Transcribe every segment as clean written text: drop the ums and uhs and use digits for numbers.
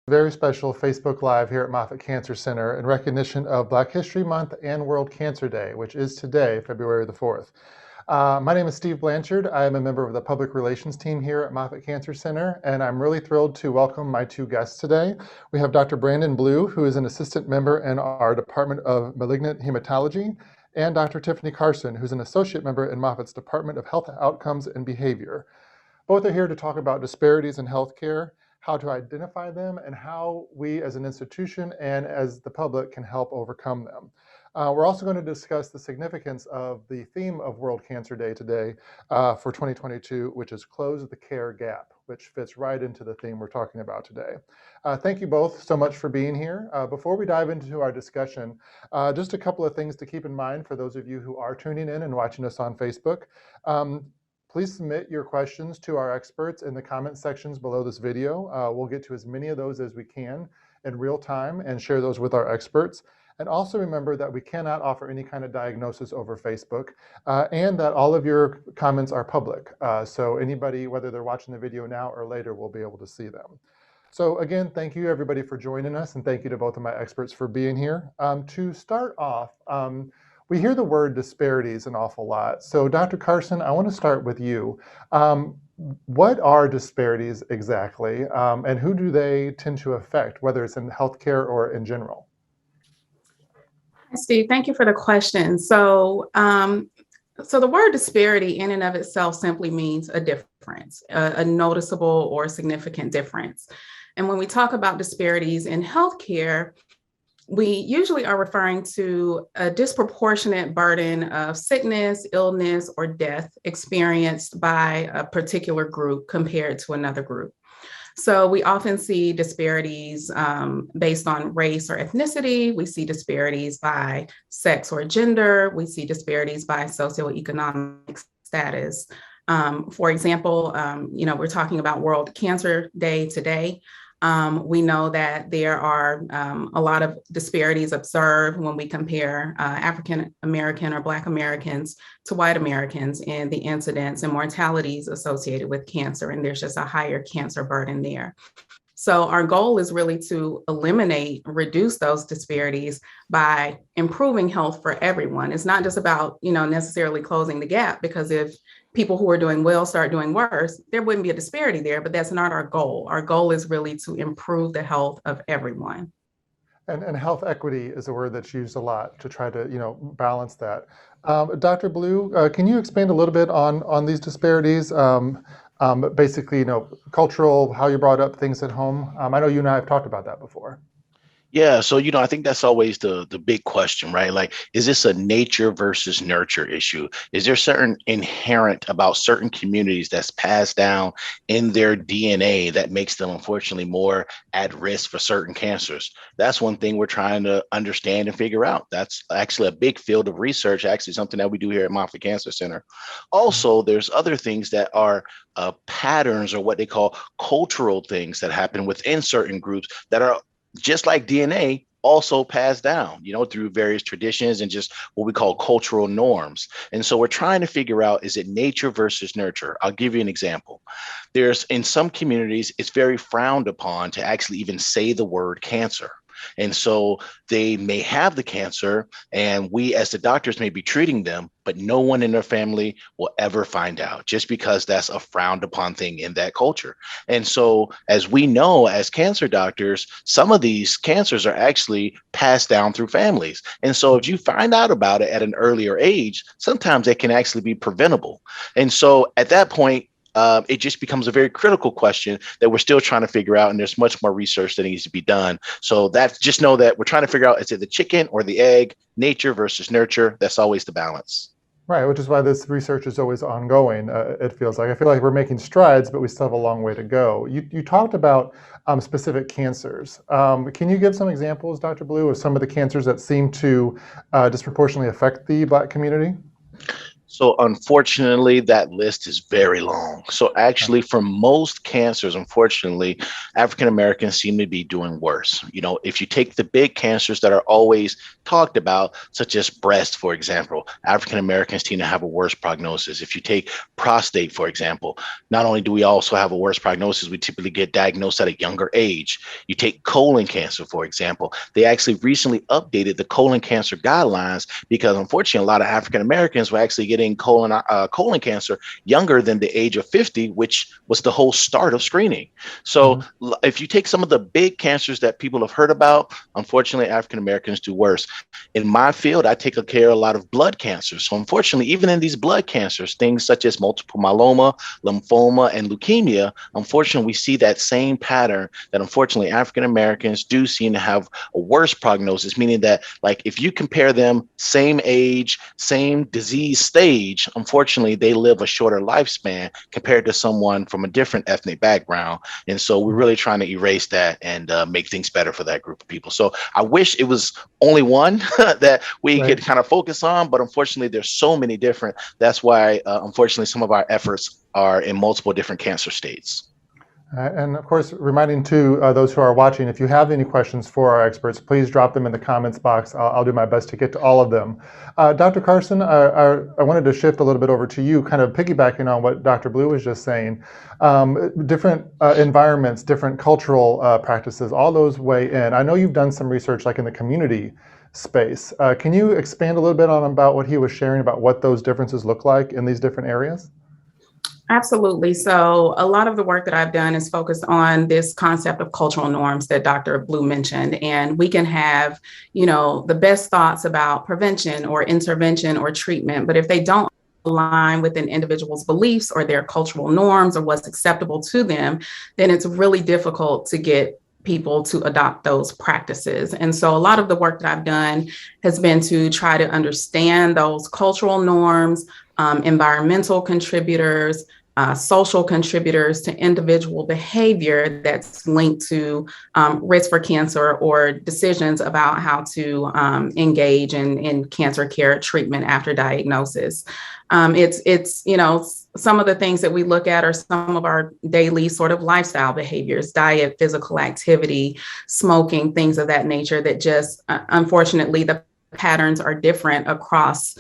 Very special Facebook Live here at Moffitt Cancer Center in recognition of Black History Month and World Cancer Day, which is today, February the 4th. My name is Steve Blanchard. I am a member of the public relations team here at Moffitt Cancer Center, and I'm really thrilled to welcome my two guests today. We have Dr. Brandon Blue, who is an assistant member in our Department of Malignant Hematology, and Dr. Tiffany Carson, who's an associate member in Moffitt's Department of Health Outcomes and Behavior. Both are here to talk about disparities in healthcare, how to identify them, and how we as an institution and as the public can help overcome them. We're also going to discuss the significance of the theme of World Cancer Day today for 2022, which is Close the Care Gap, which fits right into the theme we're talking about today. Thank you both so much for being here. Before we dive into our discussion, just a couple of things to keep in mind for those of you who are tuning in and watching us on Facebook. Please submit your questions to our experts in the comment sections below this video. We'll get to as many of those as we can in real time and share those with our experts. And also remember that we cannot offer any kind of diagnosis over Facebook and that all of your comments are public. So anybody, whether they're watching the video now or later, will be able to see them. So again, thank you everybody for joining us, and thank you to both of my experts for being here. To start off, we hear the word disparities an awful lot. So Dr. Carson, I want to start with you. What are disparities exactly, and who do they tend to affect, whether it's in healthcare or in general? Steve, thank you for the question. So the word disparity in and of itself simply means a difference, a noticeable or significant difference. And when we talk about disparities in healthcare, we usually are referring to a disproportionate burden of sickness, illness, or death experienced by a particular group compared to another group. So we often see disparities based on race or ethnicity. We see disparities by sex or gender. We see disparities by socioeconomic status. For example, we're talking about World Cancer Day today. We know that there are a lot of disparities observed when we compare African American or Black Americans to white Americans in the incidence and mortalities associated with cancer, and there's just a higher cancer burden there. So our goal is really to reduce those disparities by improving health for everyone. It's not just about, necessarily closing the gap, because if people who are doing well start doing worse, there wouldn't be a disparity there, but that's not our goal. Our goal is really to improve the health of everyone. And health equity is a word that's used a lot to try to, balance that. Dr. Blue, can you expand a little bit on these disparities? Basically, cultural, how you brought up things at home. I know you and I have talked about that before. Yeah, so I think that's always the big question, right? Like, is this a nature versus nurture issue? Is there certain inherent about certain communities that's passed down in their DNA that makes them unfortunately more at risk for certain cancers? That's one thing we're trying to understand and figure out. That's actually a big field of research, actually something that we do here at Moffitt Cancer Center. Also, there's other things that are patterns or what they call cultural things that happen within certain groups that are just like DNA, also passed down, through various traditions and just what we call cultural norms. And so we're trying to figure out, is it nature versus nurture? I'll give you an example. In some communities, it's very frowned upon to actually even say the word cancer. And so they may have the cancer, and we as the doctors may be treating them, but no one in their family will ever find out, just because that's a frowned upon thing in that culture. And so, as we know, as cancer doctors, some of these cancers are actually passed down through families. And so if you find out about it at an earlier age, sometimes it can actually be preventable. And so at that point, it just becomes a very critical question that we're still trying to figure out, and there's much more research that needs to be done. So just know that we're trying to figure out, is it the chicken or the egg, nature versus nurture? That's always the balance. Right, which is why this research is always ongoing, it feels like. I feel like we're making strides, but we still have a long way to go. You talked about specific cancers. Can you give some examples, Dr. Blue, of some of the cancers that seem to disproportionately affect the Black community? So unfortunately, that list is very long. So actually, for most cancers, unfortunately, African Americans seem to be doing worse. You know, if you take the big cancers that are always talked about, such as breast, for example, African Americans tend to have a worse prognosis. If you take prostate, for example, not only do we also have a worse prognosis, we typically get diagnosed at a younger age. You take colon cancer, for example, they actually recently updated the colon cancer guidelines because unfortunately, a lot of African Americans were actually getting colon cancer younger than the age of 50, which was the whole start of screening. So if you take some of the big cancers that people have heard about, unfortunately, African Americans do worse. In my field, I take care of a lot of blood cancers. So unfortunately, even in these blood cancers, things such as multiple myeloma, lymphoma, and leukemia, unfortunately, we see that same pattern that unfortunately African Americans do seem to have a worse prognosis, meaning that like if you compare them same age, same disease stage, unfortunately, they live a shorter lifespan compared to someone from a different ethnic background. And so we're really trying to erase that and make things better for that group of people. So I wish it was only one that we could kind of focus on, but unfortunately, there's so many different. That's why, unfortunately, some of our efforts are in multiple different cancer states. And of course, reminding to those who are watching, if you have any questions for our experts, please drop them in the comments box. I'll do my best to get to all of them. Dr. Carson, I wanted to shift a little bit over to you, kind of piggybacking on what Dr. Blue was just saying. Different environments, different cultural practices, all those weigh in. I know you've done some research like in the community space. Can you expand a little bit on about what he was sharing about what those differences look like in these different areas? Absolutely. So a lot of the work that I've done is focused on this concept of cultural norms that Dr. Blue mentioned. And we can have, the best thoughts about prevention or intervention or treatment, but if they don't align with an individual's beliefs or their cultural norms or what's acceptable to them, then it's really difficult to get people to adopt those practices. And so a lot of the work that I've done has been to try to understand those cultural norms, environmental contributors, social contributors to individual behavior that's linked to risk for cancer or decisions about how to engage in cancer care treatment after diagnosis. It's some of the things that we look at are some of our daily sort of lifestyle behaviors, diet, physical activity, smoking, things of that nature that just, unfortunately, the patterns are different across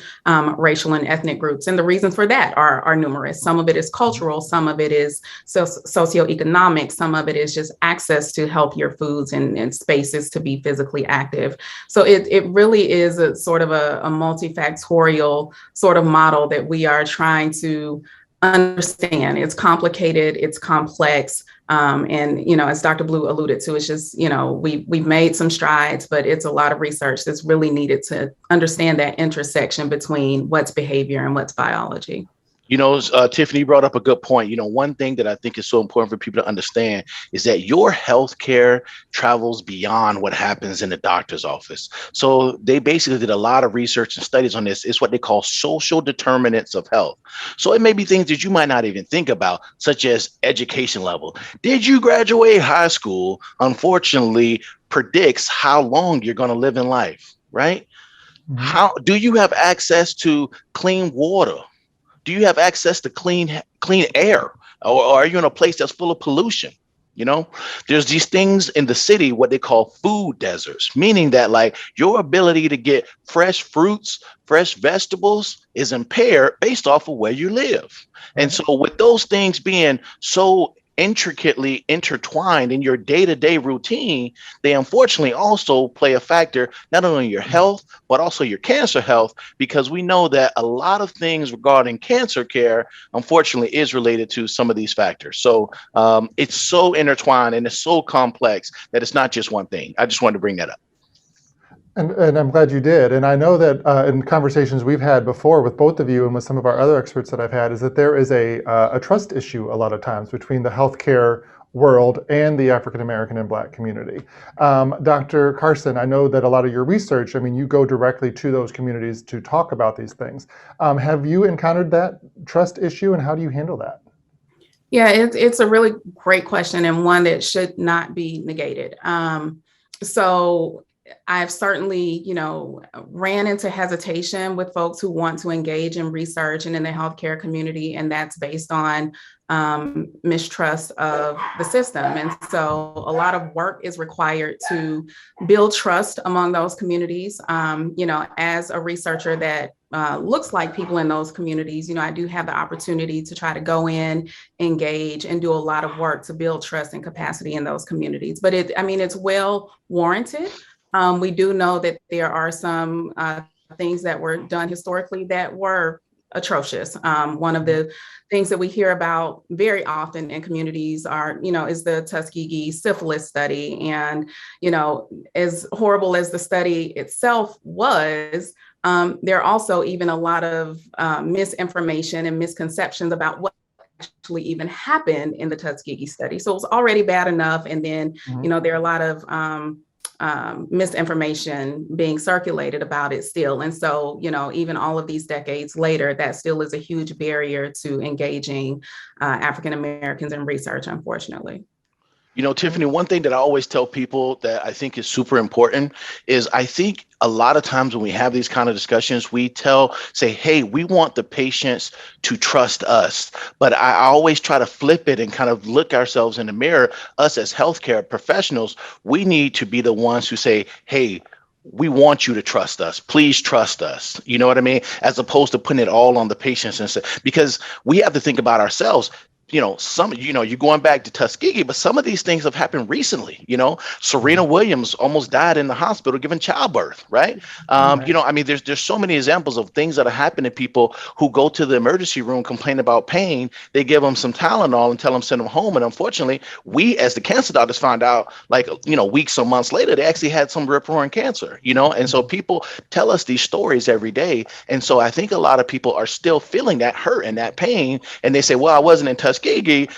racial and ethnic groups. And the reasons for that are numerous. Some of it is cultural, some of it is socioeconomic, some of it is just access to healthier foods and spaces to be physically active. So it really is a sort of a multifactorial sort of model that we are trying to understand. It's complicated, it's complex. And, as Dr. Blue alluded to, it's just, we've made some strides, but it's a lot of research that's really needed to understand that intersection between what's behavior and what's biology. Tiffany brought up a good point. One thing that I think is so important for people to understand is that your healthcare travels beyond what happens in the doctor's office. So they basically did a lot of research and studies on this. It's what they call social determinants of health. So it may be things that you might not even think about, such as education level. Did you graduate high school? Unfortunately, predicts how long you're going to live in life, right? Mm-hmm. How do you have access to clean water? Do you have access to clean air, or are you in a place that's full of pollution? There's these things in the city, what they call food deserts, meaning that like your ability to get fresh fruits, fresh vegetables is impaired based off of where you live. And so with those things being so intricately intertwined in your day-to-day routine, they unfortunately also play a factor not only in your health but also your cancer health, because we know that a lot of things regarding cancer care unfortunately is related to some of these factors. So it's so intertwined and it's so complex that it's not just one thing. I just wanted to bring that up. And I'm glad you did. And I know that in conversations we've had before with both of you and with some of our other experts that I've had, is that there is a trust issue a lot of times between the healthcare world and the African American and Black community. Dr. Carson, I know that a lot of your research, you go directly to those communities to talk about these things. Have you encountered that trust issue, and how do you handle that? Yeah, it's a really great question, and one that should not be negated. So I've certainly, ran into hesitation with folks who want to engage in research and in the healthcare community, and that's based on mistrust of the system. And so a lot of work is required to build trust among those communities. As a researcher that looks like people in those communities, I do have the opportunity to try to go in, engage, and do a lot of work to build trust and capacity in those communities. But it's well warranted. We do know that there are some things that were done historically that were atrocious. One of the things that we hear about very often in communities is the Tuskegee syphilis study. And, as horrible as the study itself was, there are also even a lot of misinformation and misconceptions about what actually even happened in the Tuskegee study. So it was already bad enough. And then, there are a lot of misinformation being circulated about it still. And so, even all of these decades later, that still is a huge barrier to engaging African Americans in research, unfortunately. Tiffany, one thing that I always tell people that I think is super important is I think a lot of times when we have these kind of discussions, we say, hey, we want the patients to trust us. But I always try to flip it and kind of look ourselves in the mirror. Us as healthcare professionals, we need to be the ones who say, hey, we want you to trust us. Please trust us. You know what I mean? As opposed to putting it all on the patients and say, because we have to think about ourselves. You're going back to Tuskegee, but some of these things have happened recently. Serena Williams almost died in the hospital giving childbirth, right? There's so many examples of things that are happening to people who go to the emergency room, complain about pain. They give them some Tylenol and tell them send them home. And unfortunately, we as the cancer doctors find out weeks or months later, they actually had some rip roaring cancer, and so people tell us these stories every day. And so I think a lot of people are still feeling that hurt and that pain. And they say, well, I wasn't in Tuskegee,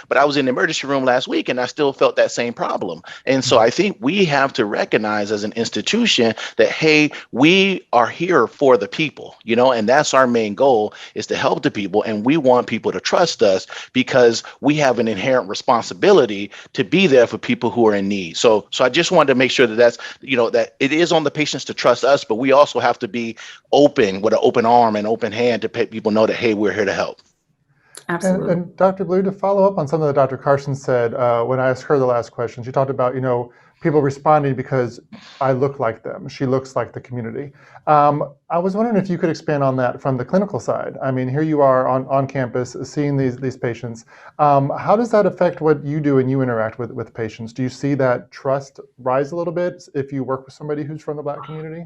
but I was in the emergency room last week and I still felt that same problem. And so I think we have to recognize as an institution that, hey, we are here for the people, and that's our main goal, is to help the people. And we want people to trust us because we have an inherent responsibility to be there for people who are in need. So I just wanted to make sure that that it is on the patients to trust us, but we also have to be open with an open arm and open hand to let people know that, hey, we're here to help. Absolutely. And Dr. Blue, to follow up on something that Dr. Carson said, when I asked her the last question, she talked about, people responding because I look like them. She looks like the community. I was wondering if you could expand on that from the clinical side. I mean, here you are on campus seeing these patients. How does that affect what you do and you interact with patients? Do you see that trust rise a little bit if you work with somebody who's from the Black community?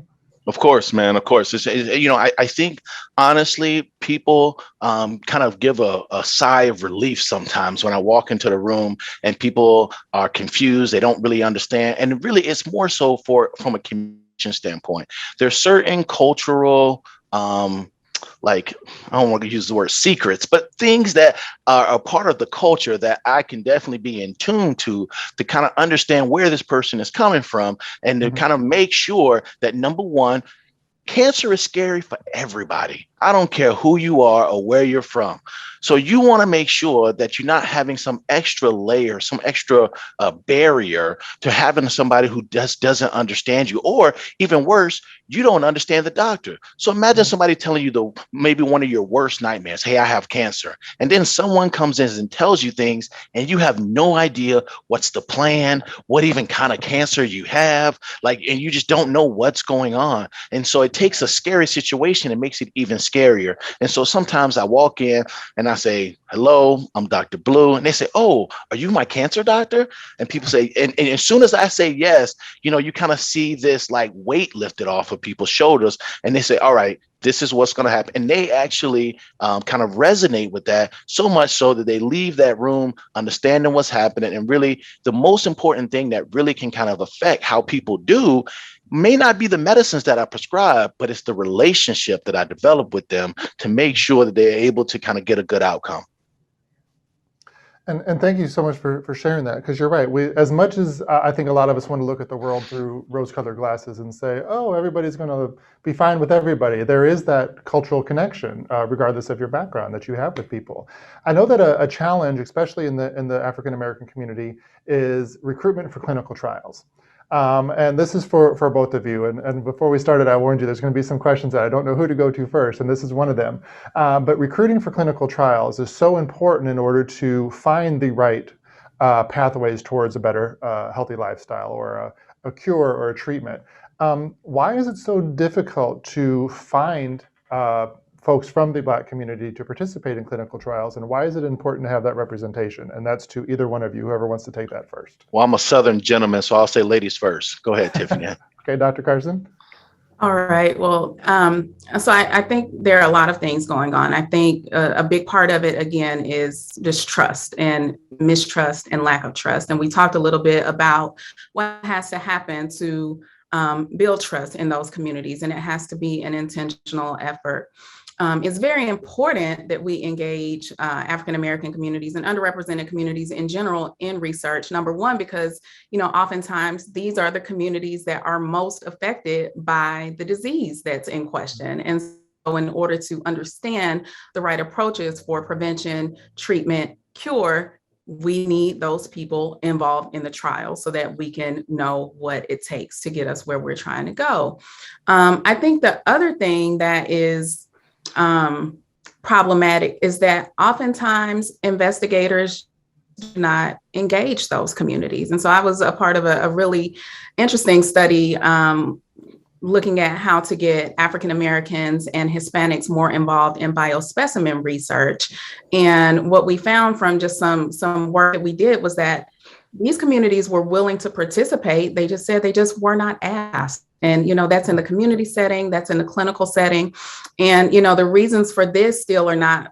Of course, man. Of course. I think, honestly, people kind of give a sigh of relief sometimes when I walk into the room and people are confused. They don't really understand. And really, it's more so from a communication standpoint. There's certain cultural I don't want to use the word secrets, but things that are a part of the culture that I can definitely be in tune to kind of understand where this person is coming from and to kind of make sure that, number one, cancer is scary for everybody. I don't care who you are or where you're from. So you want to make sure that you're not having some extra layer, some extra barrier to having somebody who just doesn't understand you, or even worse, you don't understand the doctor. So imagine somebody telling you maybe one of your worst nightmares, hey, I have cancer. And then someone comes in and tells you things and you have no idea what's the plan, what even kind of cancer you have, and you just don't know what's going on. And so it takes a scary situation and makes it even scarier. And so sometimes I walk in and I say, hello, I'm Dr. Blue. And they say, oh, are you my cancer doctor? And people say, and as soon as I say yes, you kind of see this weight lifted off of people's shoulders. And they say, all right, this is what's going to happen. And they actually kind of resonate with that, so much so that they leave that room understanding what's happening. And really, the most important thing that really can kind of affect how people do may not be the medicines that I prescribe, but it's the relationship that I develop with them to make sure that they're able to kind of get a good outcome. And thank you so much for sharing that, because you're right. As much as I think a lot of us want to look at the world through rose-colored glasses and say, oh, everybody's going to be fine with everybody, there is that cultural connection, regardless of your background, that you have with people. I know that a challenge, especially in the African American community, is recruitment for clinical trials. And this is for both of you. And before we started, I warned you there's going to be some questions that I don't know who to go to first, and this is one of them. But recruiting for clinical trials is so important in order to find the right pathways towards a better healthy lifestyle or a cure or a treatment. Why is it so difficult to find folks from the Black community to participate in clinical trials, and why is it important to have that representation? And that's to either one of you, whoever wants to take that first. Well, I'm a Southern gentleman, so I'll say ladies first. Go ahead, Tiffany. Okay, Dr. Carson. All right. Well, so I think there are a lot of things going on. I think a big part of it, again, is distrust and mistrust and lack of trust. And we talked a little bit about what has to happen to build trust in those communities, and it has to be an intentional effort. It's very important that we engage African-American communities and underrepresented communities in general in research. Number one, because, oftentimes these are the communities that are most affected by the disease that's in question. And so in order to understand the right approaches for prevention, treatment, cure, we need those people involved in the trial so that we can know what it takes to get us where we're trying to go. I think the other thing that is problematic is that oftentimes investigators do not engage those communities. And so I was a part of a really interesting study looking at how to get African Americans and Hispanics more involved in biospecimen research. And what we found from just some work that we did was that these communities were willing to participate. They just said they just were not asked. And, that's in the community setting, that's in the clinical setting. And, the reasons for this still are not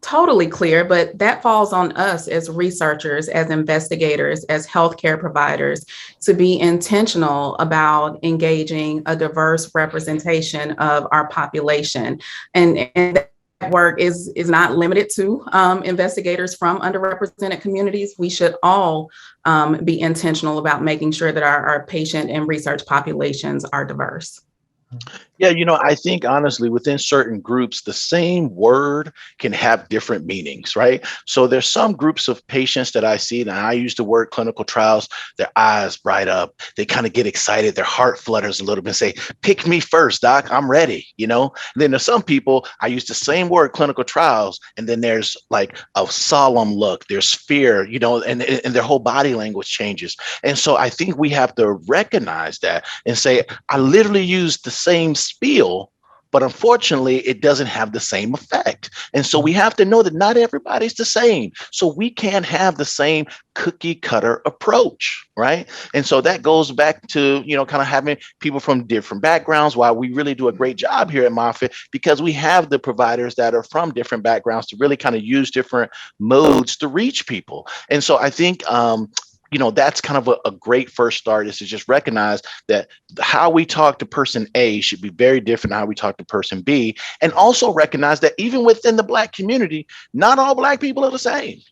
totally clear, but that falls on us as researchers, as investigators, as healthcare providers, to be intentional about engaging a diverse representation of our population. And that work is not limited to investigators from underrepresented communities. We should all be intentional about making sure that our patient and research populations are diverse. Yeah, I think honestly, within certain groups, the same word can have different meanings, right? So there's some groups of patients that I see, and I use the word clinical trials, their eyes bright up, they kind of get excited, their heart flutters a little bit and say, pick me first, doc, I'm ready, And then there's some people, I use the same word clinical trials, and then there's like a solemn look, there's fear, and their whole body language changes. And so I think we have to recognize that and say, I literally use the same spiel, but unfortunately, it doesn't have the same effect. And so we have to know that not everybody's the same. So we can't have the same cookie cutter approach, right? And so that goes back to, kind of having people from different backgrounds, why we really do a great job here at Moffitt, because we have the providers that are from different backgrounds to really kind of use different modes to reach people. And so I think, that's kind of a great first start, is to just recognize that how we talk to person A should be very different than how we talk to person B. And also recognize that even within the Black community, not all Black people are the same,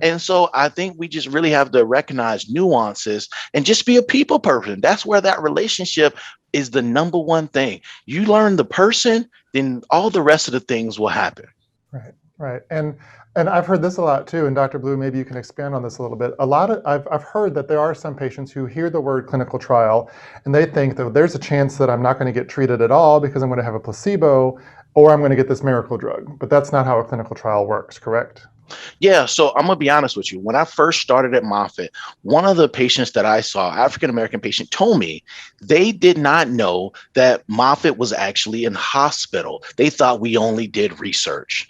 And so I think we just really have to recognize nuances and just be a people person. That's where that relationship is the number one thing. You learn the person, then all the rest of the things will happen. Right. And I've heard this a lot too, and Dr. Blue, maybe you can expand on this a little bit. I've heard that there are some patients who hear the word clinical trial and they think that there's a chance that I'm not going to get treated at all because I'm going to have a placebo or I'm going to get this miracle drug. But that's not how a clinical trial works, correct? Yeah, so I'm going to be honest with you. When I first started at Moffitt, one of the patients that I saw, African-American patient, told me they did not know that Moffitt was actually in hospital. They thought we only did research.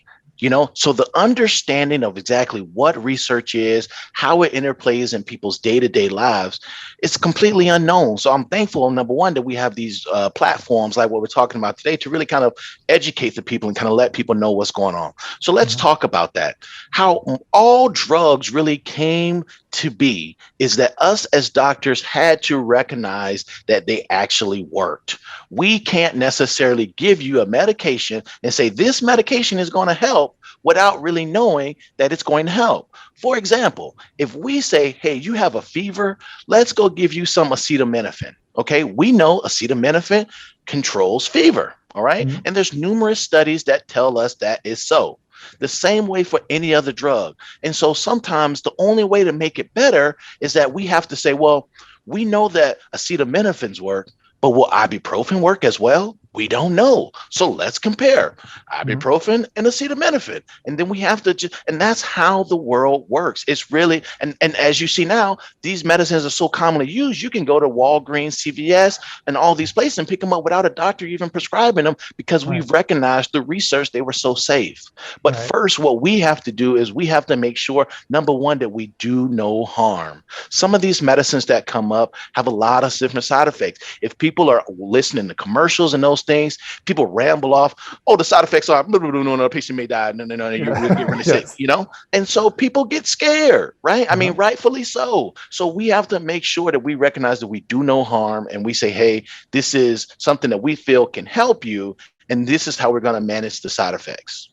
So the understanding of exactly what research is, how it interplays in people's day-to-day lives, it's completely unknown. So I'm thankful, number one, that we have these platforms like what we're talking about today to really kind of educate the people and kind of let people know what's going on. So let's talk about that. How all drugs really came to be is that us as doctors had to recognize that they actually worked. We can't necessarily give you a medication and say this medication is going to help without really knowing that it's going to help. For example, if we say, hey, you have a fever, let's go give you some acetaminophen. Okay, we know acetaminophen controls fever. All right. And there's numerous studies that tell us that is so. the same way for any other drug. And so sometimes the only way to make it better is that we have to say, well, we know that acetaminophen's work, but will ibuprofen work as well? We don't know. So let's compare ibuprofen and acetaminophen. And then we have to, and that's how the world works. It's really, and as you see now, these medicines are so commonly used, you can go to Walgreens, CVS, and all these places and pick them up without a doctor even prescribing them because we've recognized the research, they were so safe. But first, what we have to do is we have to make sure, number one, that we do no harm. Some of these medicines that come up have a lot of different side effects. If people are listening to commercials and those things, people ramble off, oh, the side effects are, no, a patient may die, no, you will get really sick, you know? And so people get scared, right? I mean, rightfully so. So we have to make sure that we recognize that we do no harm and we say, hey, this is something that we feel can help you, and this is how we're going to manage the side effects.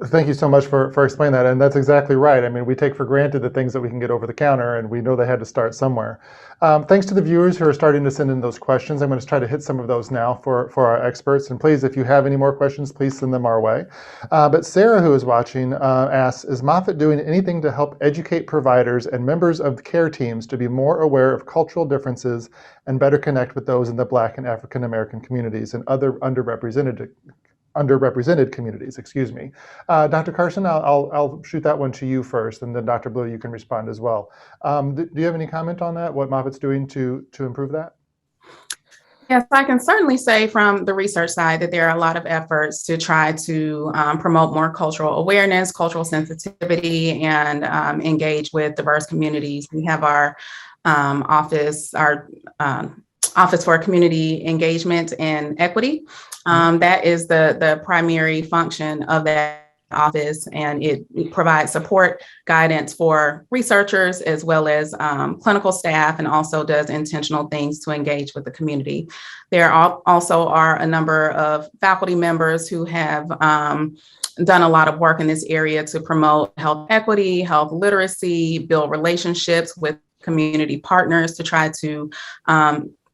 Thank you so much for explaining that. And that's exactly right. I mean, we take for granted the things that we can get over the counter, and we know they had to start somewhere. Thanks to the viewers who are starting to send in those questions. I'm going to try to hit some of those now for our experts. And please, if you have any more questions, please send them our way. But Sarah, who is watching, asks, is Moffitt doing anything to help educate providers and members of the care teams to be more aware of cultural differences and better connect with those in the Black and African American communities and other underrepresented communities, excuse me. Dr. Carson, I'll shoot that one to you first, and then Dr. Blue, you can respond as well. Do you have any comment on that, what Moffitt's doing to improve that? Yes, I can certainly say from the research side that there are a lot of efforts to try to promote more cultural awareness, cultural sensitivity, and engage with diverse communities. We have our office for community engagement and equity. That is the primary function of that office, and it provides support guidance for researchers as well as clinical staff, and also does intentional things to engage with the community. There also are a number of faculty members who have done a lot of work in this area to promote health equity, health literacy, build relationships with community partners to try to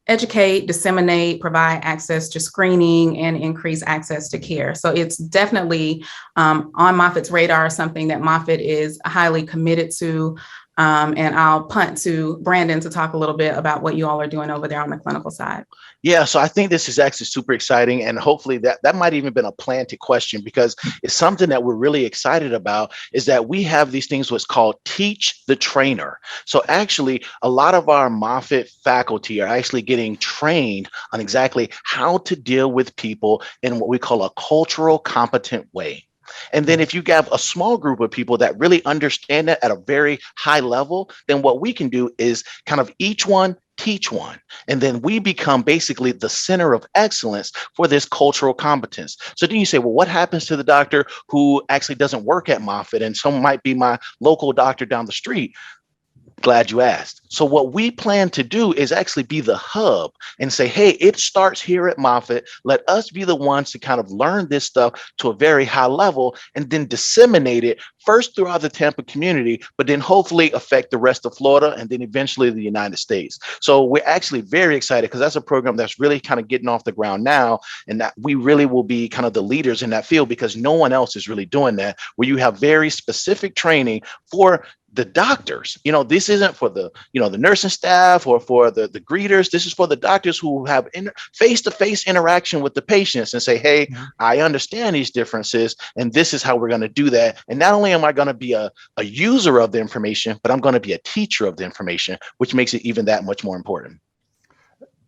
educate, disseminate, provide access to screening, and increase access to care. So it's definitely on Moffitt's radar, something that Moffitt is highly committed to. And I'll punt to Brandon to talk a little bit about what you all are doing over there on the clinical side. Yeah, so I think this is actually super exciting, and hopefully that might even been a planted question, because it's something that we're really excited about, is that we have these things what's called teach the trainer. So actually a lot of our Moffitt faculty are actually getting trained on exactly how to deal with people in what we call a cultural competent way. And then if you have a small group of people that really understand that at a very high level, then what we can do is kind of each one teach one. And then we become basically the center of excellence for this cultural competence. So then you say, well, what happens to the doctor who actually doesn't work at Moffitt, and some might be my local doctor down the street? Glad you asked. So what we plan to do is actually be the hub and say, hey, it starts here at Moffitt. Let us be the ones to kind of learn this stuff to a very high level and then disseminate it first throughout the Tampa community, but then hopefully affect the rest of Florida and then eventually the United States. So we're actually very excited because that's a program that's really kind of getting off the ground now, and that we really will be kind of the leaders in that field because no one else is really doing that, where you have very specific training for the doctors. You know, this isn't for the, the nursing staff or for the greeters. This is for the doctors who have face-to-face interaction with the patients and say, hey, I understand these differences, and this is how we're going to do that. And not only am I going to be a user of the information, but I'm going to be a teacher of the information, which makes it even that much more important.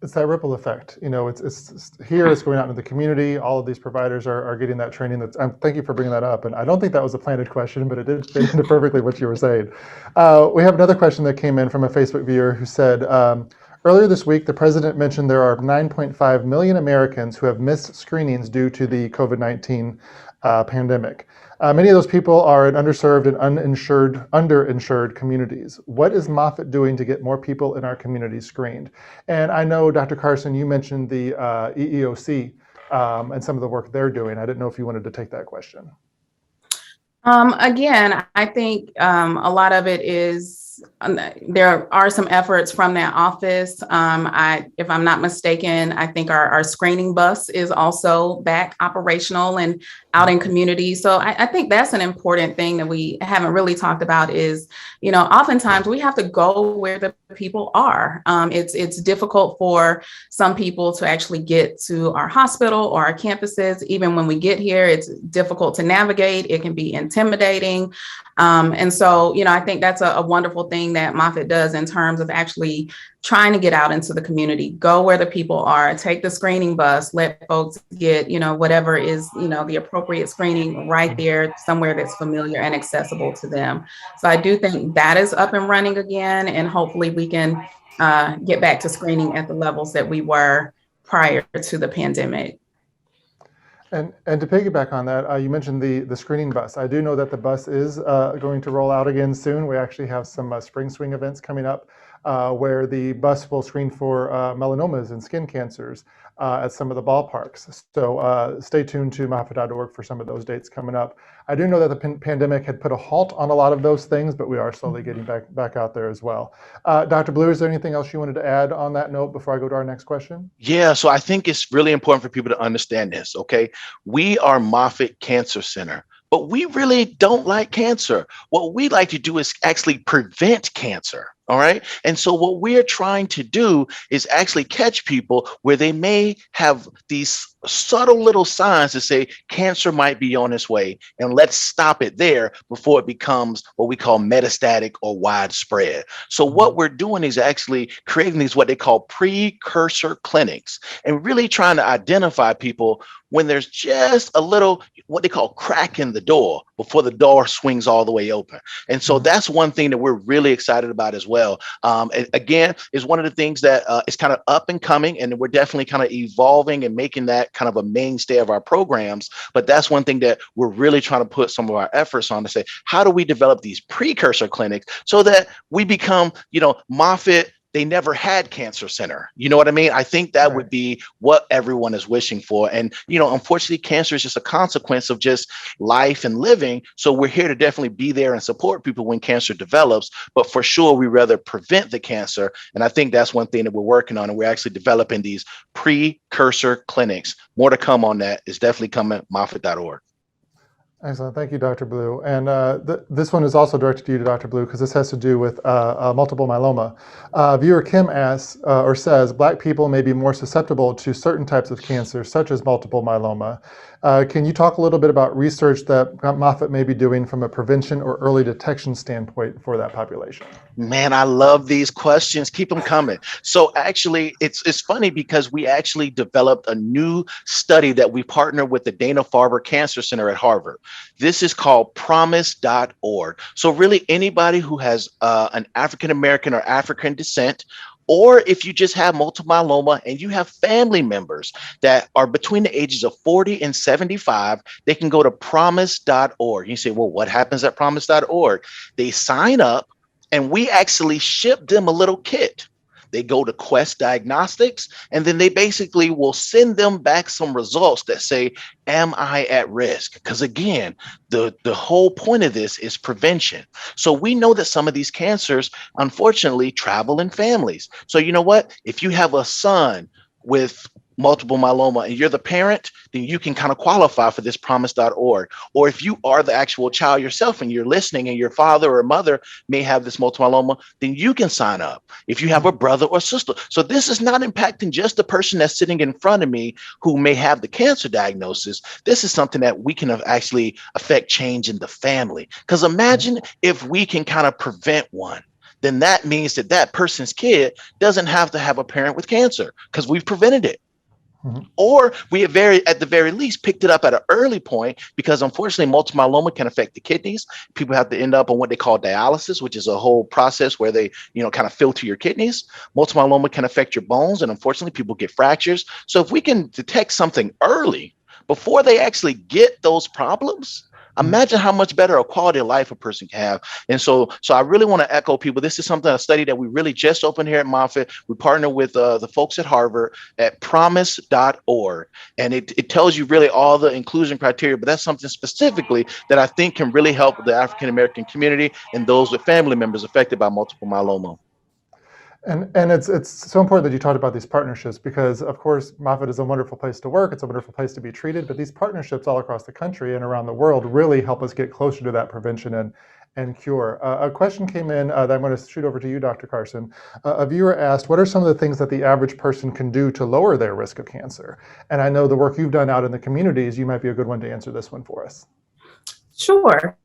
It's that ripple effect. It's here, it's going out into the community. All of these providers are getting that training. Thank you for bringing that up. And I don't think that was a planted question, but it did fit into perfectly what you were saying. We have another question that came in from a Facebook viewer who said, earlier this week, the president mentioned there are 9.5 million Americans who have missed screenings due to the COVID-19 pandemic. Many of those people are in underserved and underinsured communities. What is Moffitt doing to get more people in our community screened? And I know, Dr. Carson, you mentioned the EEOC and some of the work they're doing. I didn't know if you wanted to take that question. Again, I think a lot of it is there are some efforts from that office. If I'm not mistaken, I think our screening bus is also back operational and out in communities. So I think that's an important thing that we haven't really talked about is, oftentimes we have to go where the people are. It's difficult for some people to actually get to our hospital or our campuses. Even when we get here, it's difficult to navigate. It can be intimidating. And so, I think that's a wonderful thing that Moffitt does in terms of actually trying to get out into the community, go where the people are, take the screening bus, let folks get, whatever is, the appropriate screening right there, somewhere that's familiar and accessible to them. So I do think that is up and running again, and hopefully we can get back to screening at the levels that we were prior to the pandemic. And to piggyback on that, you mentioned the screening bus. I do know that the bus is going to roll out again soon. We actually have some spring swing events coming up where the bus will screen for melanomas and skin cancers at some of the ballparks. So stay tuned to Moffitt.org for some of those dates coming up. I do know that the pandemic had put a halt on a lot of those things, but we are slowly getting back out there as well. Dr. Blue, is there anything else you wanted to add on that note before I go to our next question? Yeah, so I think it's really important for people to understand this, okay? We are Moffitt Cancer Center, but we really don't like cancer. What we like to do is actually prevent cancer. All right. And so what we're trying to do is actually catch people where they may have these subtle little signs to say cancer might be on its way, and let's stop it there before it becomes what we call metastatic or widespread. So what we're doing is actually creating these what they call precursor clinics and really trying to identify people when there's just a little what they call crack in the door before the door swings all the way open. And so that's one thing that we're really excited about as well. Again, is one of the things that is kind of up and coming, and we're definitely kind of evolving and making that kind of a mainstay of our programs. But that's one thing that we're really trying to put some of our efforts on to say, how do we develop these precursor clinics so that we become, Moffitt, they never had cancer center. You know what I mean? I think that would be what everyone is wishing for. And, unfortunately, cancer is just a consequence of just life and living. So we're here to definitely be there and support people when cancer develops. But for sure, we rather prevent the cancer. And I think that's one thing that we're working on. And we're actually developing these precursor clinics. More to come on that. It's definitely coming at Moffitt.org. Excellent. Thank you, Dr. Blue. And this one is also directed to you, Dr. Blue, because this has to do with multiple myeloma. Viewer Kim asks or says, Black people may be more susceptible to certain types of cancer, such as multiple myeloma. Can you talk a little bit about research that Moffitt may be doing from a prevention or early detection standpoint for that population? Man, I love these questions. Keep them coming. So actually, it's funny because we actually developed a new study that we partnered with the Dana-Farber Cancer Center at Harvard. This is called promise.org. So really anybody who has an African-American or African descent, or if you just have multiple myeloma and you have family members that are between the ages of 40 and 75, they can go to promise.org. You say, well, what happens at promise.org? They sign up and we actually ship them a little kit. They go to Quest Diagnostics, and then they basically will send them back some results that say, am I at risk? Because again, the whole point of this is prevention. So we know that some of these cancers, unfortunately, travel in families. So you know what? If you have a son with multiple myeloma and you're the parent, then you can kind of qualify for this promise.org. Or if you are the actual child yourself and you're listening and your father or mother may have this multiple myeloma, then you can sign up if you have a brother or sister. So this is not impacting just the person that's sitting in front of me who may have the cancer diagnosis. This is something that we can actually affect change in the family. Because imagine if we can kind of prevent one, then that means that that person's kid doesn't have to have a parent with cancer because we've prevented it. Or we have at the very least picked it up at an early point, because unfortunately multiple myeloma can affect the kidneys. People have to end up on what they call dialysis, which is a whole process where they, kind of filter your kidneys. Multiple myeloma can affect your bones, and unfortunately people get fractures. So if we can detect something early before they actually get those problems, Imagine how much better a quality of life a person can have. And so I really want to echo people. This is something, a study that we really just opened here at Moffitt. We partner with the folks at Harvard at promise.org. And it tells you really all the inclusion criteria, but that's something specifically that I think can really help the African-American community and those with family members affected by multiple myeloma. And it's so important that you talked about these partnerships because, of course, Moffitt is a wonderful place to work. It's a wonderful place to be treated. But these partnerships all across the country and around the world really help us get closer to that prevention and cure. A question came in that I'm going to shoot over to you, Dr. Carson. A viewer asked, what are some of the things that the average person can do to lower their risk of cancer? And I know the work you've done out in the communities, you might be a good one to answer this one for us. Sure.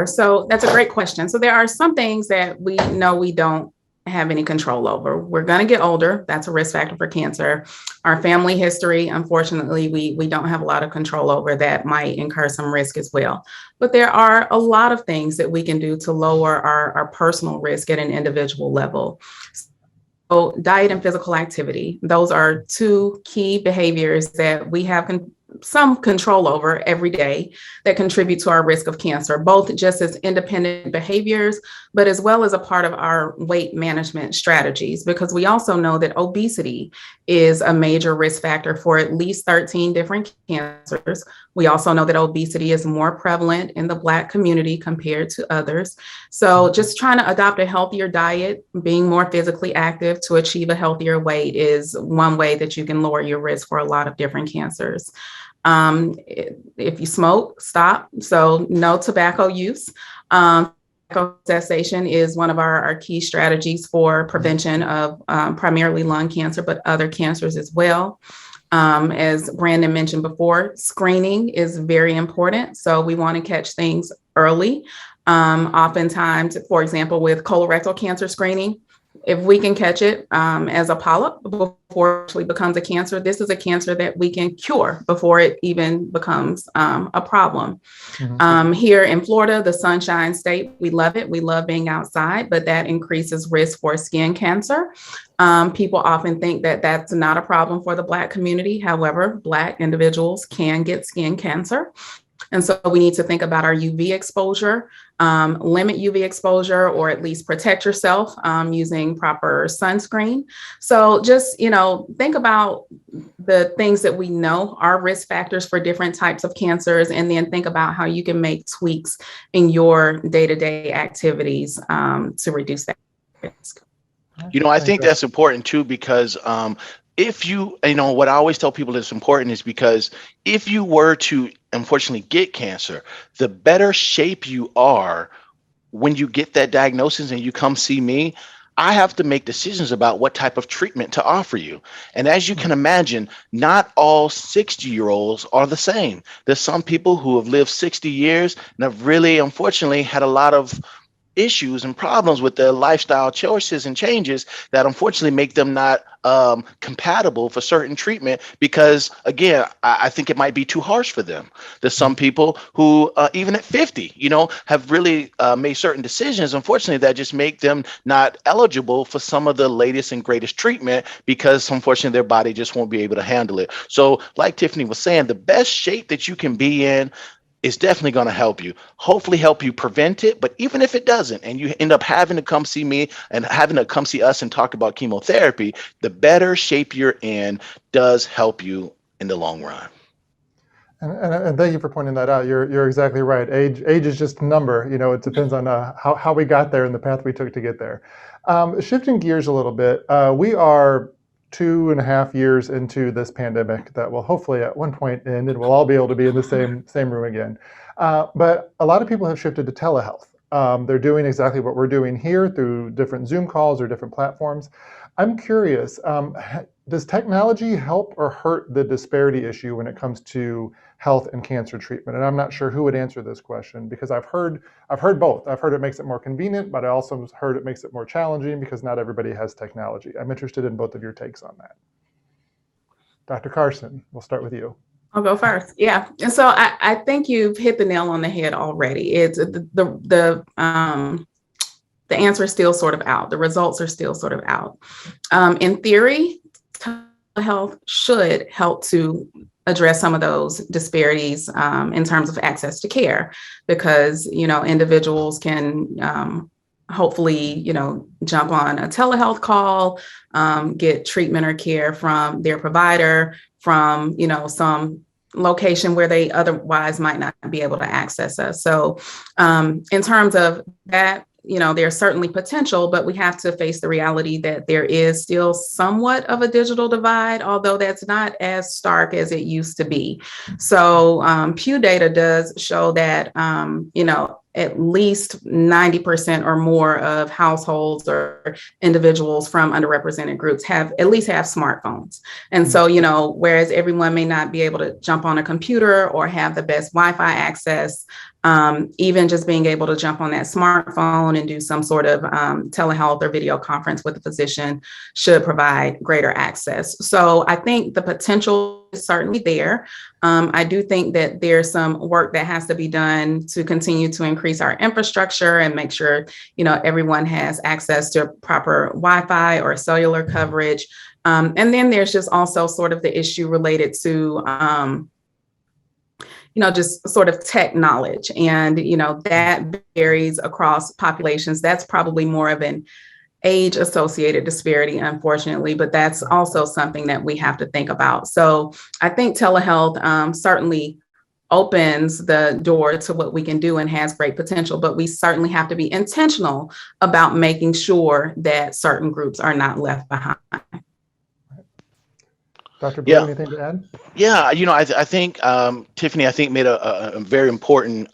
So that's a great question. So there are some things that we know we don't have any control over. We're going to get older. That's a risk factor for cancer. Our family history, unfortunately, we don't have a lot of control over. That might incur some risk as well. But there are a lot of things that we can do to lower our personal risk at an individual level. So diet and physical activity, those are two key behaviors that we have some control over every day that contribute to our risk of cancer, both just as independent behaviors, but as well as a part of our weight management strategies, because we also know that obesity is a major risk factor for at least 13 different cancers. We also know that obesity is more prevalent in the Black community compared to others. So just trying to adopt a healthier diet, being more physically active to achieve a healthier weight is one way that you can lower your risk for a lot of different cancers. If you smoke, stop. So no tobacco use. Tobacco cessation is one of our key strategies for prevention of primarily lung cancer, but other cancers as well. As Brandon mentioned before, screening is very important. So we want to catch things early. Oftentimes, for example, with colorectal cancer screening, if we can catch it as a polyp before it actually becomes a cancer, this is a cancer that we can cure before it even becomes a problem. Here in Florida, the Sunshine State, we love it. We love being outside, but that increases risk for skin cancer. People often think that that's not a problem for the Black community. However, Black individuals can get skin cancer. And so we need to think about our UV exposure, limit UV exposure, or at least protect yourself using proper sunscreen. So just, think about the things that we know are risk factors for different types of cancers, and then think about how you can make tweaks in your day-to-day activities to reduce that risk. I think that's important too, because if what I always tell people that's important is because if you were to unfortunately get cancer, the better shape you are when you get that diagnosis and you come see me, I have to make decisions about what type of treatment to offer you. And as you can imagine, not all 60-year-olds are the same. There's some people who have lived 60 years and have really, unfortunately, had a lot of issues and problems with their lifestyle choices and changes that unfortunately make them not compatible for certain treatment because, again, I think it might be too harsh for them. There's some people who, even at 50, have really made certain decisions, unfortunately, that just make them not eligible for some of the latest and greatest treatment because, unfortunately, their body just won't be able to handle it. So like Tiffany was saying, the best shape that you can be in is definitely going to help you, hopefully help you prevent it. But even if it doesn't, and you end up having to come see me and having to come see us and talk about chemotherapy, the better shape you're in does help you in the long run. And thank you for pointing that out. You're exactly right. Age is just a number. It depends on how we got there and the path we took to get there. Shifting gears a little bit, we are 2.5 years into this pandemic that will hopefully at one point end and we'll all be able to be in the same room again. But a lot of people have shifted to telehealth. They're doing exactly what we're doing here through different Zoom calls or different platforms. I'm curious, does technology help or hurt the disparity issue when it comes to health and cancer treatment? And I'm not sure who would answer this question because I've heard both. I've heard it makes it more convenient, but I also heard it makes it more challenging because not everybody has technology. I'm interested in both of your takes on that. Dr. Carson, we'll start with you. I'll go first. Yeah. And so I think you've hit the nail on the head already. It's the answer is still sort of out. The results are still sort of out. In theory, telehealth should help to address some of those disparities in terms of access to care, because, individuals can hopefully, jump on a telehealth call, get treatment or care from their provider, from, some location where they otherwise might not be able to access us. So in terms of that, there's certainly potential, but we have to face the reality that there is still somewhat of a digital divide, although that's not as stark as it used to be. So Pew data does show that, at least 90% or more of households or individuals from underrepresented groups have smartphones. And so, whereas everyone may not be able to jump on a computer or have the best Wi-Fi access, even just being able to jump on that smartphone and do some sort of telehealth or video conference with a physician should provide greater access. So I think the potential is certainly there. I do think that there's some work that has to be done to continue to increase our infrastructure and make sure, everyone has access to proper Wi-Fi or cellular coverage. And then there's just also sort of the issue related to just sort of tech knowledge. And, that varies across populations. That's probably more of an age-associated disparity, unfortunately, but that's also something that we have to think about. So I think telehealth certainly opens the door to what we can do and has great potential, but we certainly have to be intentional about making sure that certain groups are not left behind. Dr. Blue, anything to add? Yeah, I think Tiffany, I think made a very important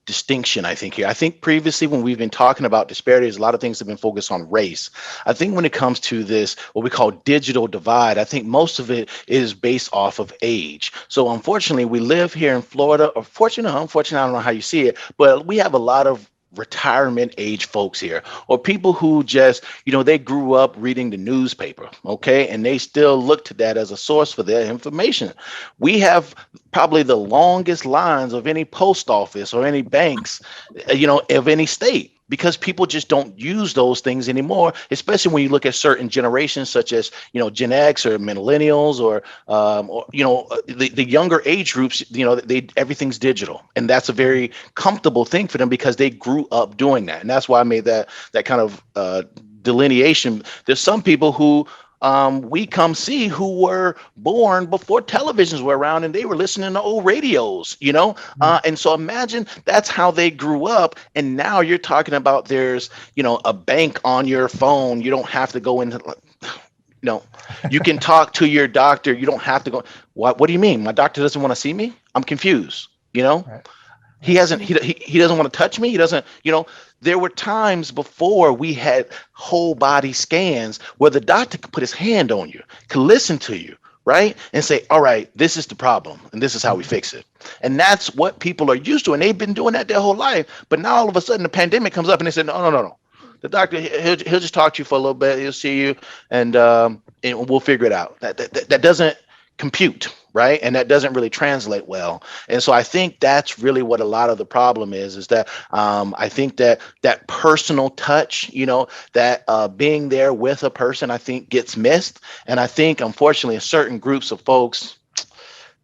distinction, I think, here. I think previously when we've been talking about disparities, a lot of things have been focused on race. I think when it comes to this, what we call digital divide, I think most of it is based off of age. So unfortunately, we live here in Florida, or fortunately, unfortunately, I don't know how you see it, but we have a lot of retirement age folks here, or people who just, they grew up reading the newspaper, okay, and they still look to that as a source for their information. We have probably the longest lines of any post office or any banks, of any state, because people just don't use those things anymore, especially when you look at certain generations such as, Gen X or millennials or the younger age groups, everything's digital. And that's a very comfortable thing for them because they grew up doing that. And that's why I made that kind of delineation. There's some people who we come see who were born before televisions were around and they were listening to old radios, and so imagine that's how they grew up. And now you're talking about there's, a bank on your phone. You don't have to go into, you can talk to your doctor. You don't have to go. What do you mean? My doctor doesn't want to see me? I'm confused, Right. He doesn't want to touch me. He doesn't, there were times before we had whole body scans where the doctor could put his hand on you, could listen to you, right? And say, all right, this is the problem and this is how we fix it. And that's what people are used to. And they've been doing that their whole life. But now all of a sudden the pandemic comes up and they say, no. The doctor, he'll just talk to you for a little bit. He'll see you and we'll figure it out. That doesn't compute, right? And that doesn't really translate well. And so I think that's really what a lot of the problem is that I think that personal touch, that being there with a person, I think gets missed. And I think, unfortunately, certain groups of folks,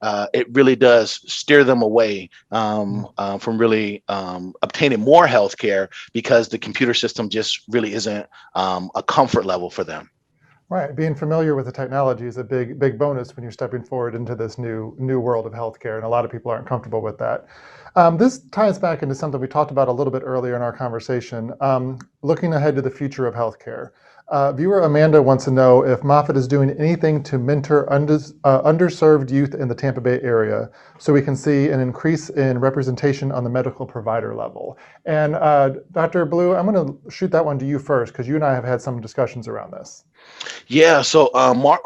it really does steer them away from really obtaining more health care because the computer system just really isn't a comfort level for them. Right. Being familiar with the technology is a big bonus when you're stepping forward into this new world of healthcare, and a lot of people aren't comfortable with that. This ties back into something we talked about a little bit earlier in our conversation, looking ahead to the future of healthcare. Viewer Amanda wants to know if Moffitt is doing anything to mentor underserved youth in the Tampa Bay area so we can see an increase in representation on the medical provider level. And Dr. Blue, I'm going to shoot that one to you first because you and I have had some discussions around this. Yeah, so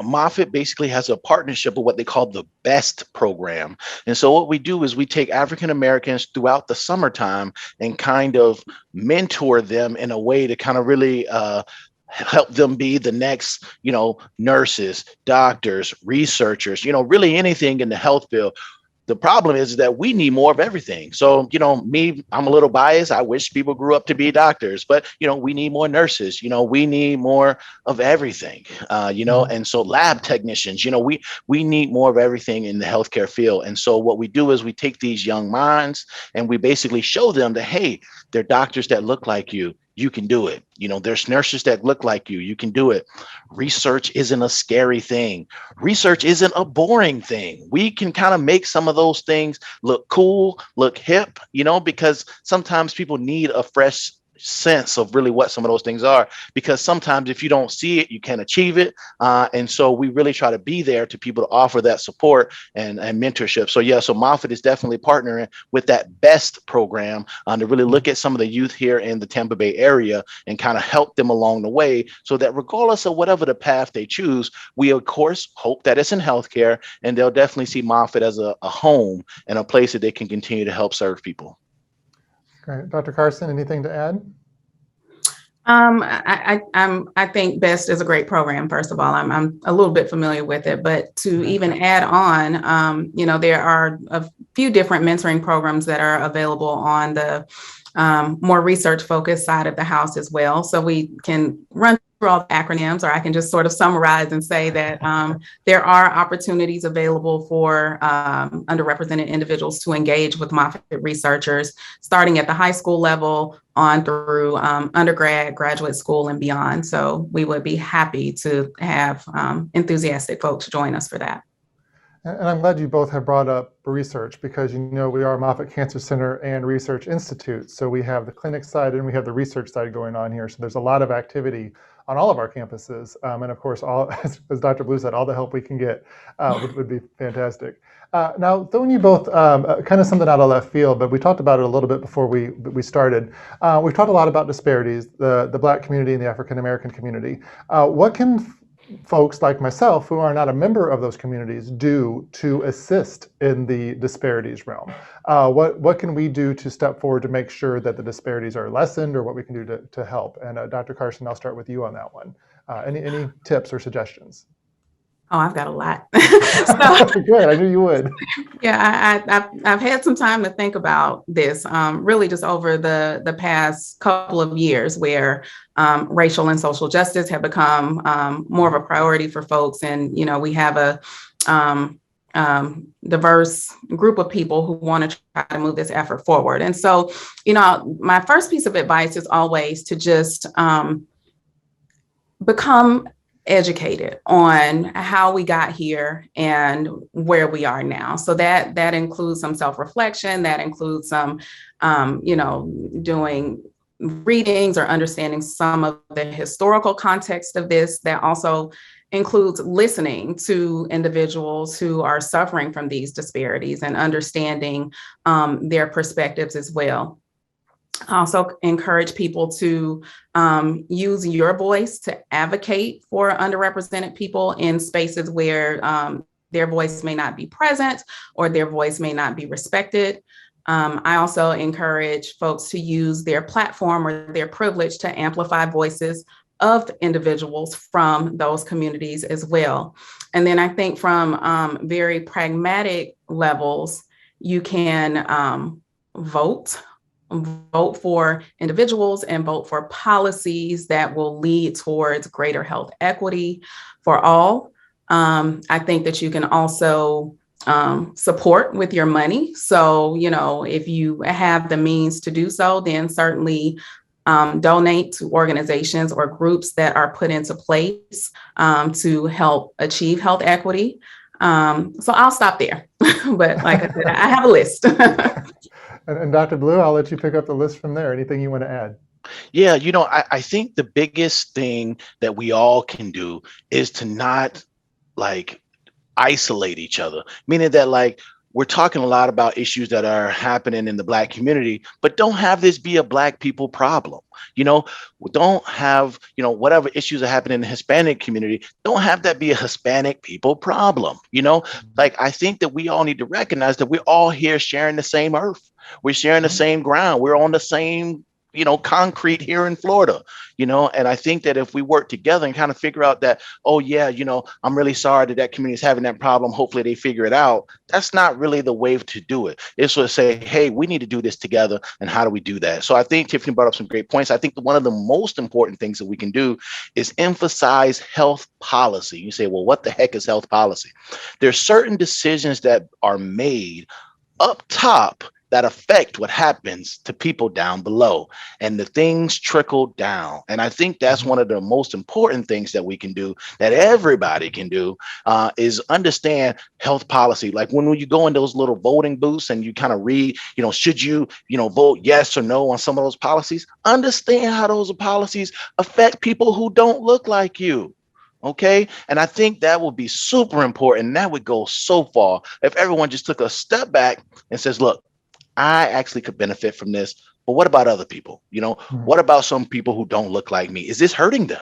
Moffitt basically has a partnership with what they call the BEST program. And so what we do is we take African Americans throughout the summertime and kind of mentor them in a way to kind of really help them be the next, nurses, doctors, researchers, really anything in the health field. The problem is that we need more of everything. So, me, I'm a little biased. I wish people grew up to be doctors, but, we need more nurses, we need more of everything, and so lab technicians, we need more of everything in the healthcare field. And so what we do is we take these young minds and we basically show them that, hey, there are doctors that look like you can do it. There's nurses that look like you can do it. Research isn't a scary thing. Research isn't a boring thing. We can kind of make some of those things look cool, look hip, because sometimes people need a fresh sense of really what some of those things are, because sometimes if you don't see it, you can't achieve it. And so we really try to be there to people to offer that support and mentorship. So Moffitt is definitely partnering with that BEST program to really look at some of the youth here in the Tampa Bay area and kind of help them along the way, so that regardless of whatever the path they choose, we of course hope that it's in healthcare, and they'll definitely see Moffitt as a home and a place that they can continue to help serve people. Great. Dr. Carson, anything to add? I think BEST is a great program. First of all, I'm a little bit familiar with it, but to even add on, there are a few different mentoring programs that are available on the more research focused side of the house as well. So we can run through all the acronyms, or I can just sort of summarize and say that there are opportunities available for underrepresented individuals to engage with Moffitt researchers, starting at the high school level on through undergrad, graduate school, and beyond. So we would be happy to have enthusiastic folks join us for that. And I'm glad you both have brought up research, because we are Moffitt Cancer Center and Research Institute. So we have the clinic side and we have the research side going on here. So there's a lot of activity on all of our campuses. And of course, as Dr. Blue said, all the help we can get would be fantastic. Now, throwing you both kind of something out of left field, but we talked about it a little bit before we started. We've talked a lot about disparities, the Black community and the African American community. What can folks like myself, who are not a member of those communities, do to assist in the disparities realm? What can we do to step forward to make sure that the disparities are lessened, or what we can do to help? And Dr. Carson, I'll start with you on that one. Any tips or suggestions? Oh, I've got a lot. Good, I knew you would. Yeah, I've had some time to think about this, really just over the past couple of years, where racial and social justice have become more of a priority for folks. And, we have a diverse group of people who want to try to move this effort forward. And so, my first piece of advice is always to just become educated on how we got here and where we are now. So that includes some self-reflection, that includes some, doing readings or understanding some of the historical context of this. That also includes listening to individuals who are suffering from these disparities and understanding their perspectives as well. I also encourage people to use your voice to advocate for underrepresented people in spaces where their voice may not be present or their voice may not be respected. I also encourage folks to use their platform or their privilege to amplify voices of individuals from those communities as well. And then I think from very pragmatic levels, you can vote for individuals and vote for policies that will lead towards greater health equity for all. I think that you can also support with your money. So, if you have the means to do so, then certainly donate to organizations or groups that are put into place to help achieve health equity. So I'll stop there. But like I said, I have a list. And Dr. Blue, I'll let you pick up the list from there. Anything you want to add? Yeah, I think the biggest thing that we all can do is to not isolate each other, meaning that we're talking a lot about issues that are happening in the Black community, but don't have this be a Black people problem. Don't have, whatever issues are happening in the Hispanic community, don't have that be a Hispanic people problem. I think that we all need to recognize that we're all here sharing the same earth. We're sharing the same ground. We're on the same concrete here in Florida, and I think that if we work together and kind of figure out that, oh yeah, I'm really sorry that community is having that problem. Hopefully they figure it out. That's not really the way to do it. It's to say, hey, we need to do this together. And how do we do that? So I think Tiffany brought up some great points. I think that one of the most important things that we can do is emphasize health policy. You say, well, what the heck is health policy? There's certain decisions that are made up top that affect what happens to people down below, and the things trickle down. And I think that's one of the most important things that we can do, that everybody can do, is understand health policy. Like when you go in those little voting booths and you kind of read, should you, vote yes or no on some of those policies, understand how those policies affect people who don't look like you. Okay. And I think that would be super important. And that would go so far if everyone just took a step back and says, look, I actually could benefit from this, but what about other people? What about some people who don't look like me? Is this hurting them?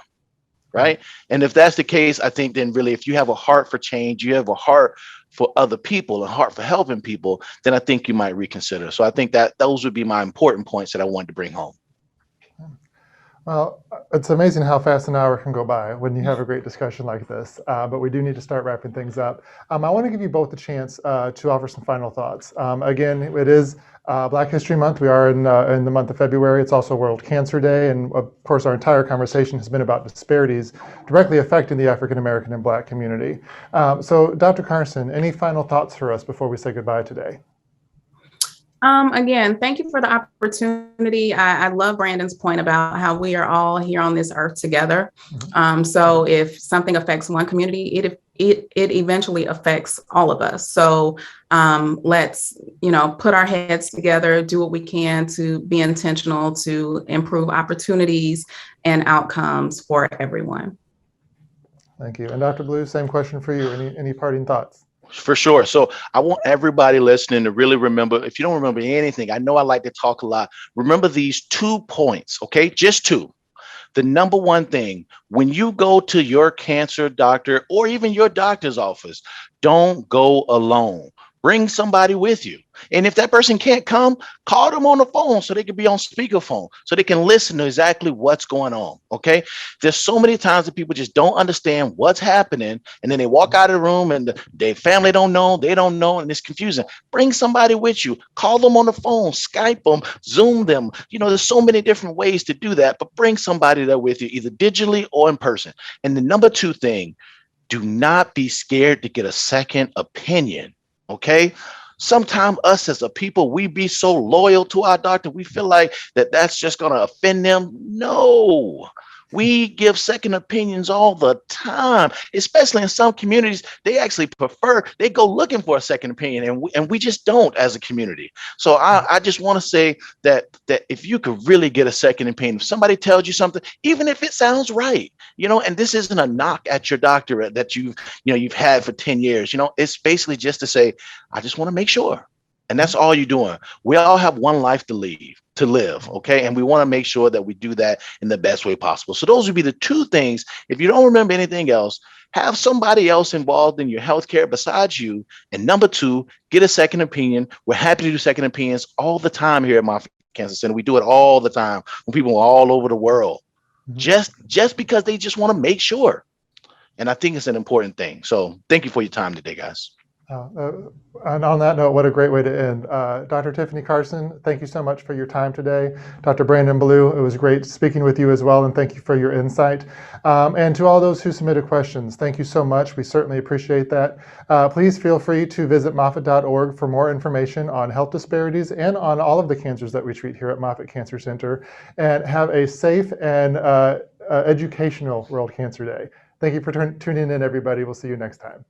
Right. And if that's the case, I think then really, if you have a heart for change, you have a heart for other people, a heart for helping people, then I think you might reconsider. So I think that those would be my important points that I wanted to bring home. Well, it's amazing how fast an hour can go by when you have a great discussion like this, but we do need to start wrapping things up. I want to give you both a chance to offer some final thoughts. Again, it is Black History Month. We are in the month of February. It's also World Cancer Day. And of course, our entire conversation has been about disparities directly affecting the African American and Black community. So Dr. Carson, any final thoughts for us before we say goodbye today? Again, thank you for the opportunity. I love Brandon's point about how we are all here on this earth together. So if something affects one community, it eventually affects all of us. So let's, put our heads together, do what we can to be intentional to improve opportunities and outcomes for everyone. Thank you. And Dr. Blue, same question for you. Any parting thoughts? For sure. So I want everybody listening to really remember, if you don't remember anything, I know I like to talk a lot. Remember these 2 points, okay? Just 2. The number one thing, when you go to your cancer doctor or even your doctor's office, don't go alone. Bring somebody with you. And if that person can't come, call them on the phone so they can be on speakerphone so they can listen to exactly what's going on. Okay. There's so many times that people just don't understand what's happening. And then they walk out of the room and their family don't know, they don't know, and it's confusing. Bring somebody with you. Call them on the phone, Skype them, Zoom them. There's so many different ways to do that, but bring somebody there with you, either digitally or in person. And the number 2 thing, do not be scared to get a second opinion. Okay. Sometimes us as a people, we be so loyal to our doctor, we feel like that's just going to offend them. No, we give second opinions all the time, especially in some communities. They actually they go looking for a second opinion, and we just don't as a community. So I just want to say that if you could really get a second opinion, if somebody tells you something, even if it sounds right, and this isn't a knock at your doctor that you've had for 10 years, it's basically just to say, I just want to make sure. And that's all you're doing. We all have one life to live. Okay. And we want to make sure that we do that in the best way possible. So those would be the 2 things. If you don't remember anything else, have somebody else involved in your healthcare besides you. And number 2, get a second opinion. We're happy to do second opinions all the time here at Moffitt Cancer Center. We do it all the time when people are all over the world, just because they just want to make sure. And I think it's an important thing. So thank you for your time today, guys. And on that note, what a great way to end. Dr. Tiffany Carson, thank you so much for your time today. Dr. Brandon Blue, it was great speaking with you as well, and thank you for your insight. And to all those who submitted questions, thank you so much. We certainly appreciate that. Please feel free to visit Moffitt.org for more information on health disparities and on all of the cancers that we treat here at Moffitt Cancer Center. And have a safe and educational World Cancer Day. Thank you for tuning in, everybody. We'll see you next time.